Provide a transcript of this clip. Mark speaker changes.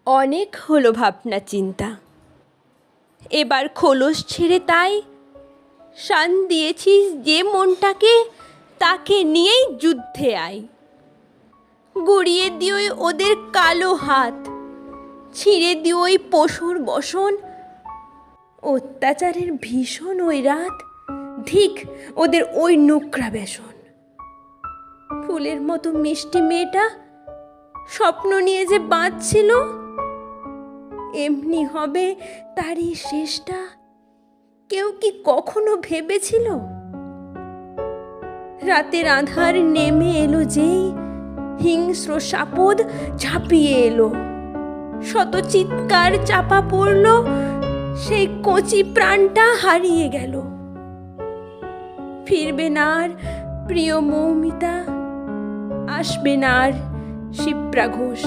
Speaker 1: অনেক হলো ভাবনা চিন্তা, এবার খোলস ছেড়ে তাই শান দিয়েছিস যে মনটাকে, তাকে নিয়েই যুদ্ধে আয়। গুড়িয়ে দিওই ওদের কালো হাত, ছিঁড়ে দিওই পশুর বসন। অত্যাচারের ভীষণ ওই রাত, ধিক ওদের ওই নোকরা বেসন। ফুলের মতো মিষ্টি মেয়েটা স্বপ্ন নিয়ে যে বাঁচছিল, এমনি হবে তারই শেষটা কেউ কি কখনো ভেবেছিল? রাতের আঁধার নেমে এলো যেই, হিংস্র সাপদ ঝাঁপিয়ে এলো। শত চিৎকার চাপা পড়ল, সেই কচি প্রাণটা হারিয়ে গেল। ফিরবে না আর প্রিয় মৌমিতা, আসবে না আর শিপ্রা ঘোষ।